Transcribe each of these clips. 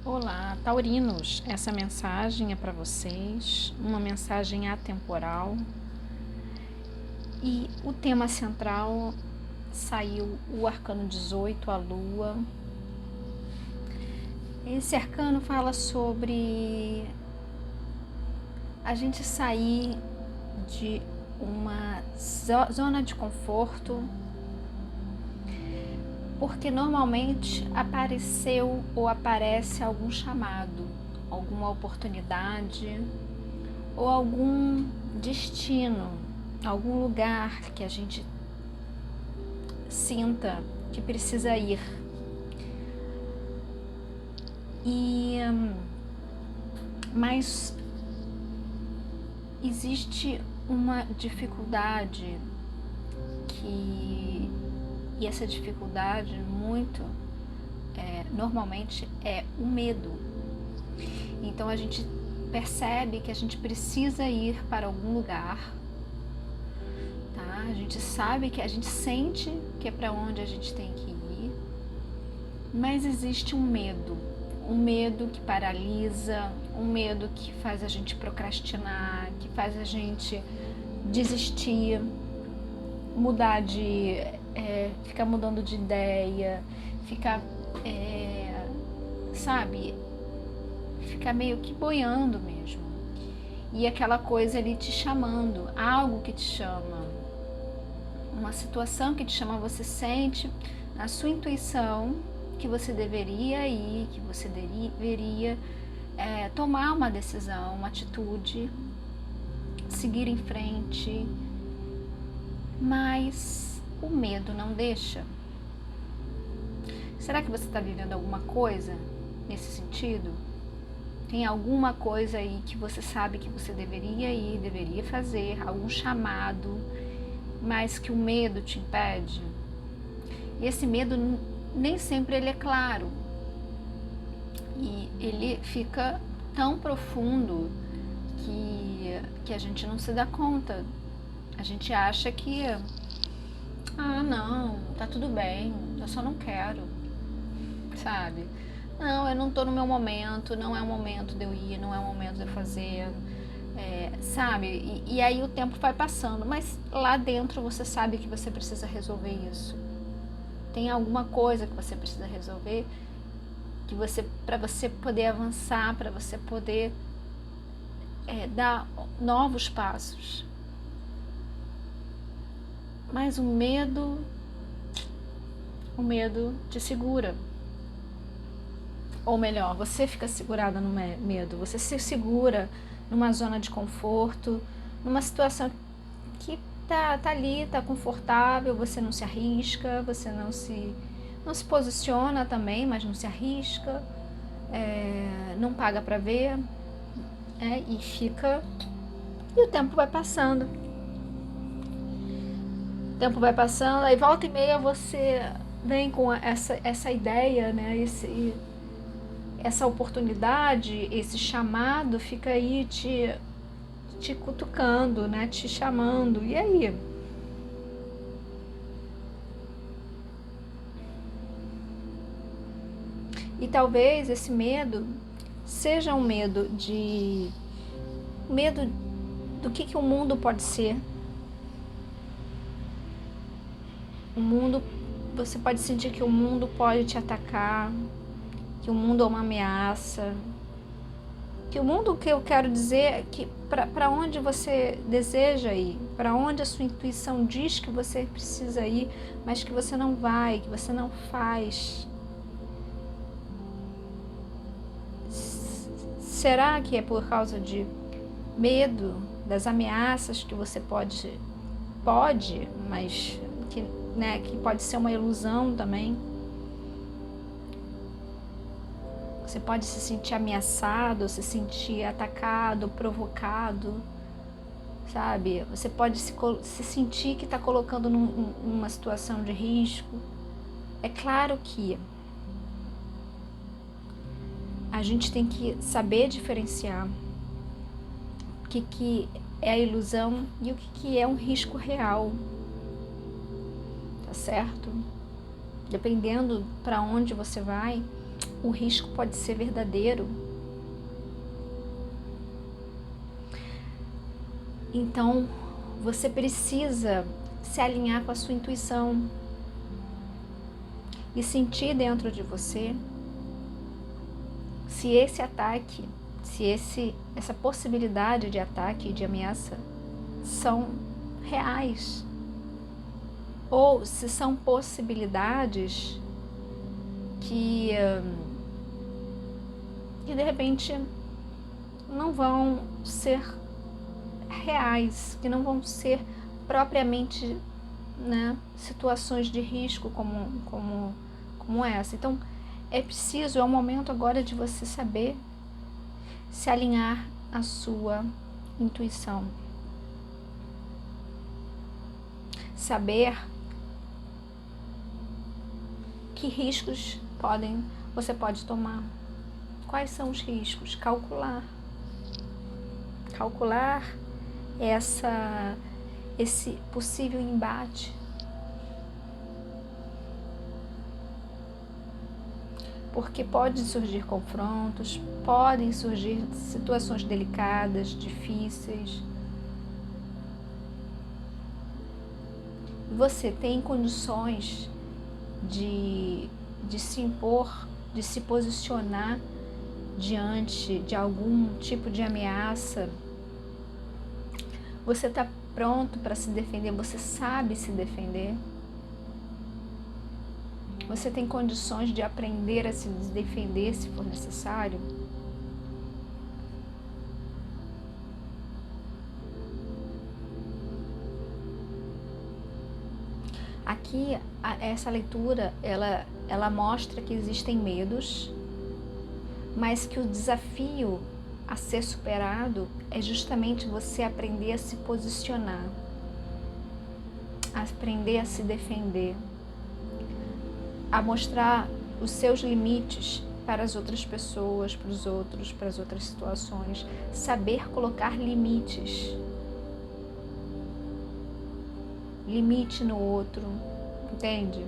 Olá, taurinos, essa mensagem é para vocês, uma mensagem atemporal, e o tema central saiu o arcano 18, a lua. Esse arcano fala sobre a gente sair de uma zona de conforto, porque normalmente apareceu ou aparece algum chamado, alguma oportunidade ou algum destino, algum lugar que a gente sinta que precisa ir. Mas existe uma dificuldade e essa dificuldade normalmente é o medo. Então a gente percebe que a gente precisa ir para algum lugar, tá? A gente sabe que a gente sente que é para onde a gente tem que ir, mas existe um medo que paralisa, um medo que faz a gente procrastinar, que faz a gente desistir, ficar mudando de ideia, ficar meio que boiando mesmo. E aquela coisa ali te chamando, algo que te chama, uma situação que te chama, você sente na sua intuição que você deveria ir, que você deveria tomar uma decisão, uma atitude, seguir em frente, mas o medo não deixa. Será que você está vivendo alguma coisa nesse sentido? Tem alguma coisa aí que você sabe que você deveria ir, deveria fazer, algum chamado, mas que o medo te impede? E esse medo nem sempre ele é claro. E ele fica tão profundo que a gente não se dá conta. A gente acha que, não, tá tudo bem, eu só não quero, sabe? Não, eu não tô no meu momento, não é o momento de eu ir, não é o momento de eu fazer, sabe? E aí o tempo vai passando, mas lá dentro você sabe que você precisa resolver isso. Tem alguma coisa que você precisa resolver, para você poder avançar, para você poder dar novos passos. Mas o medo te segura. Ou melhor, você fica segurada no medo, você se segura numa zona de conforto, numa situação que tá ali, tá confortável, você não se arrisca, você não se posiciona também, mas não se arrisca, não paga para ver, e fica, e o tempo vai passando. O tempo vai passando, aí volta e meia você vem com essa ideia, né, essa oportunidade, esse chamado fica aí te cutucando, né, te chamando, e aí? E talvez esse medo seja um medo do que o mundo pode ser. O mundo, você pode sentir que o mundo pode te atacar, que o mundo é uma ameaça, que o mundo, que eu quero dizer é que para onde você deseja ir, para onde a sua intuição diz que você precisa ir, mas que você não vai, que você não faz. Será que é por causa de medo das ameaças que você pode, mas que pode ser uma ilusão também? Você pode se sentir ameaçado, se sentir atacado, provocado, sabe? Você pode se sentir que está colocando numa situação de risco. É claro que a gente tem que saber diferenciar o que é a ilusão e o que é um risco real, tá certo? Dependendo para onde você vai, o risco pode ser verdadeiro. Então, você precisa se alinhar com a sua intuição e sentir dentro de você se esse ataque, se essa possibilidade de ataque e de ameaça são reais, ou se são possibilidades que de repente não vão ser reais, que não vão ser propriamente, né, situações de risco como essa. Então é o momento agora de você saber se alinhar à sua intuição, saber que riscos você pode tomar, quais são os riscos, calcular esse possível embate, porque podem surgir confrontos, podem surgir situações delicadas, difíceis. Você tem condições de se impor, de se posicionar diante de algum tipo de ameaça. Você está pronto para se defender, você sabe se defender. Você tem condições de aprender a se defender se for necessário. Aqui, essa leitura, ela mostra que existem medos, mas que o desafio a ser superado é justamente você aprender a se posicionar, a aprender a se defender, a mostrar os seus limites para as outras pessoas, para os outros, para as outras situações, saber colocar limites. Limite no outro, entende?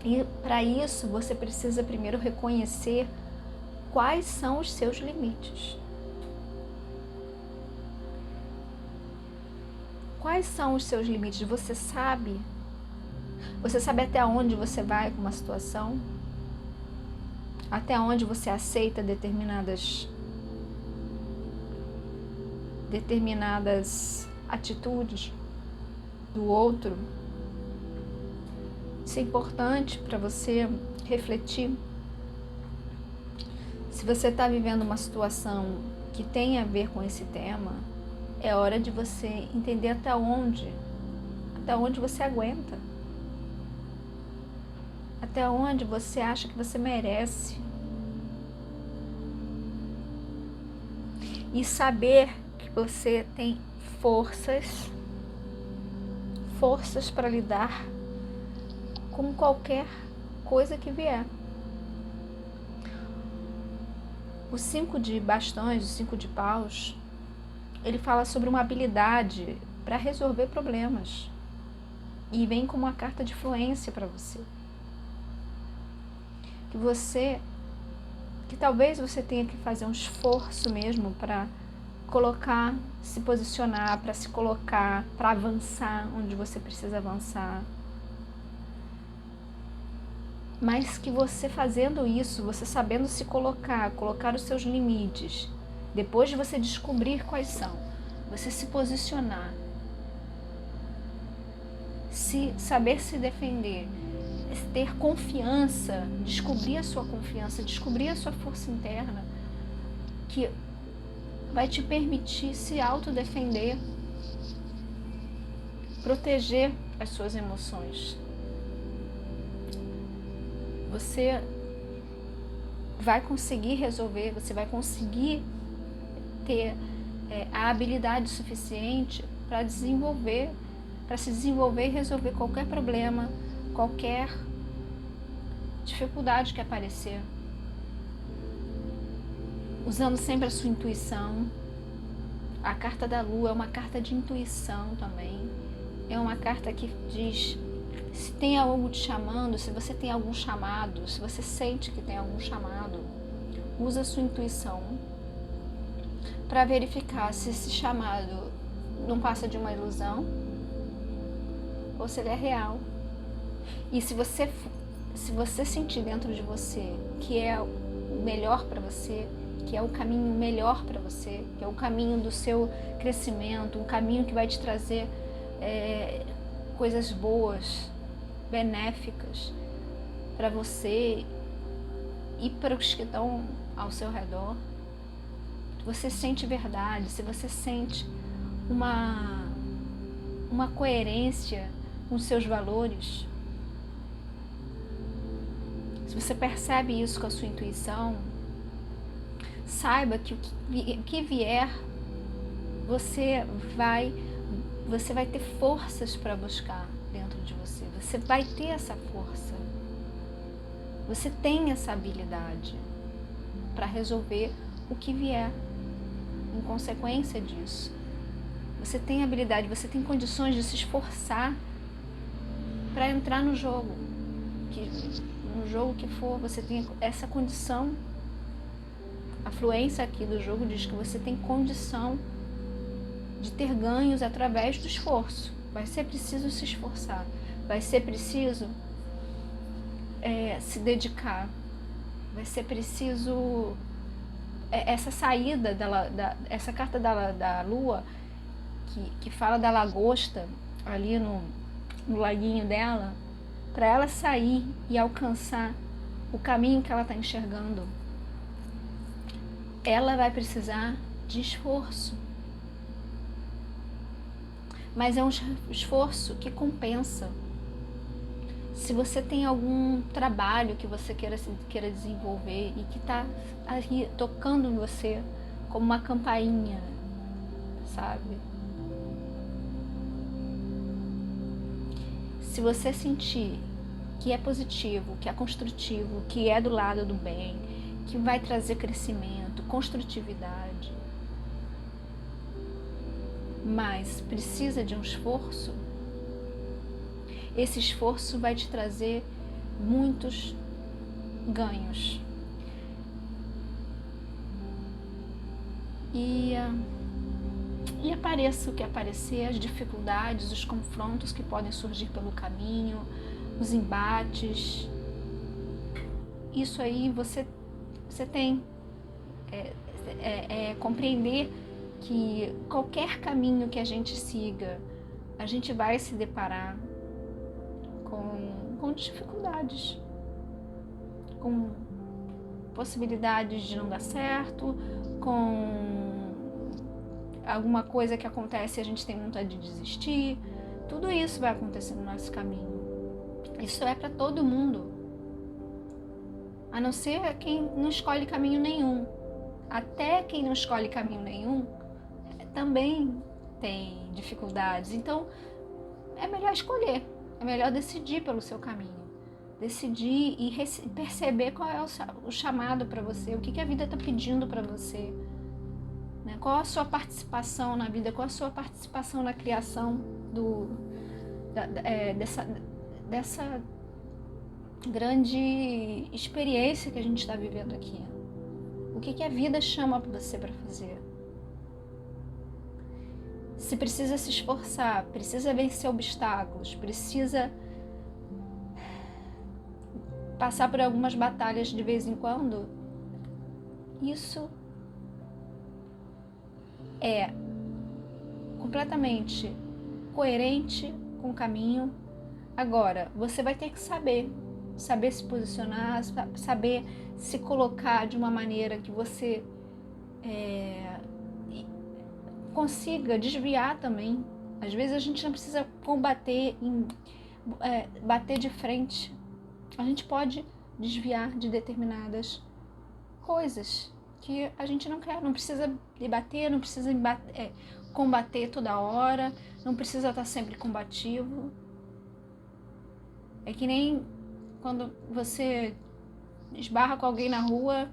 E para isso você precisa primeiro reconhecer quais são os seus limites. Quais são os seus limites? Você sabe? Você sabe até onde você vai com uma situação? Até onde você aceita determinadas atitudes do outro? Isso é importante para você refletir. Se você está vivendo uma situação que tem a ver com esse tema, é hora de você entender até onde você aguenta, até onde você acha que você merece. E saber que você tem forças para lidar com qualquer coisa que vier. O 5 de bastões, o 5 de paus, ele fala sobre uma habilidade para resolver problemas. E vem como uma carta de fluência para você. Que talvez você tenha que fazer um esforço mesmo para se posicionar, para se colocar, para avançar onde você precisa avançar. Mas que você fazendo isso, você sabendo se colocar os seus limites, depois de você descobrir quais são, você se posicionar, saber se defender, ter confiança, descobrir a sua confiança, descobrir a sua força interna, que vai te permitir se autodefender, proteger as suas emoções. Você vai conseguir resolver, você vai conseguir ter a habilidade suficiente para se desenvolver e resolver qualquer problema, qualquer dificuldade que aparecer, usando sempre a sua intuição. A carta da lua é uma carta de intuição também, é uma carta que diz Se tem algo te chamando, se você tem algum chamado, se você sente que tem algum chamado, usa a sua intuição para verificar se esse chamado não passa de uma ilusão ou se ele é real. E se você sentir dentro de você que é o melhor para você, que é o caminho melhor para você, que é o caminho do seu crescimento, um caminho que vai te trazer coisas boas, benéficas para você e para os que estão ao seu redor, você sente verdade, se você sente uma coerência com seus valores, se você percebe isso com a sua intuição, saiba que o que vier, você vai ter forças para buscar dentro de você. Você vai ter essa força. Você tem essa habilidade para resolver o que vier em consequência disso. Você tem habilidade, você tem condições de se esforçar para entrar no jogo. No jogo que for, você tem essa condição. A fluência aqui do jogo diz que você tem condição de ter ganhos através do esforço. Vai ser preciso se esforçar. Vai ser preciso se dedicar. Vai ser preciso... essa saída, essa carta da lua, que fala da lagosta, ali no laguinho dela, para ela sair e alcançar o caminho que ela está enxergando, ela vai precisar de esforço. Mas é um esforço que compensa. Se você tem algum trabalho que você queira desenvolver e que está aí tocando em você como uma campainha, sabe? Se você sentir que é positivo, que é construtivo, que é do lado do bem, que vai trazer crescimento, construtividade, mas precisa de um esforço, esse esforço vai te trazer muitos ganhos. E apareça o que aparecer, as dificuldades, os confrontos que podem surgir pelo caminho, os embates. Isso aí você tem compreender que qualquer caminho que a gente siga, a gente vai se deparar com dificuldades, com possibilidades de não dar certo, com alguma coisa que acontece e a gente tem vontade de desistir. Tudo isso vai acontecer no nosso caminho. Isso é para todo mundo, a não ser quem não escolhe caminho nenhum. Até quem não escolhe caminho nenhum também tem dificuldades. Então é melhor escolher, é melhor decidir pelo seu caminho, decidir e perceber qual é o chamado para você, o que a vida está pedindo para você, né? Qual a sua participação na vida, qual a sua participação na criação dessa grande experiência que a gente está vivendo aqui. O que a vida chama você para fazer? Se precisa se esforçar, precisa vencer obstáculos, precisa passar por algumas batalhas de vez em quando, isso é completamente coerente com o caminho. Agora, você vai ter que saber se posicionar, saber se colocar de uma maneira que você consiga desviar também. Às vezes a gente não precisa combater, bater de frente. A gente pode desviar de determinadas coisas que a gente não quer. Não precisa debater, não precisa combater toda hora, não precisa estar sempre combativo. É que nem quando você esbarra com alguém na rua,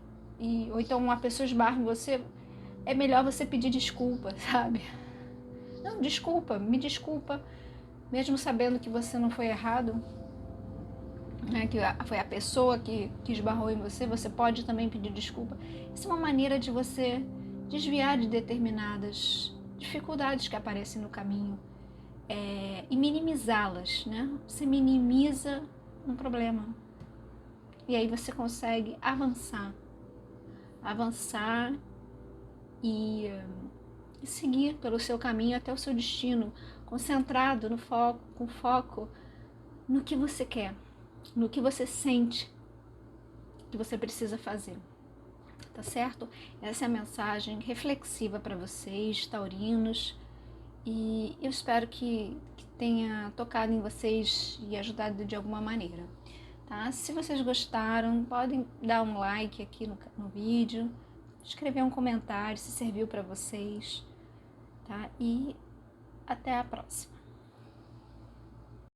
ou então uma pessoa esbarra em você, é melhor você pedir desculpa, sabe? Não, desculpa, me desculpa, mesmo sabendo que você não foi errado, né, que foi a pessoa que esbarrou em você, você pode também pedir desculpa. Isso é uma maneira de você desviar de determinadas dificuldades que aparecem no caminho, e minimizá-las, né? Você minimiza um problema e aí você consegue avançar e seguir pelo seu caminho até o seu destino, concentrado no foco, com foco no que você quer, no que você sente que você precisa fazer, tá certo? Essa é a mensagem reflexiva para vocês, taurinos, e eu espero que tenha tocado em vocês e ajudado de alguma maneira, tá? Se vocês gostaram, podem dar um like aqui no vídeo, escrever um comentário se serviu para vocês, tá? E até a próxima.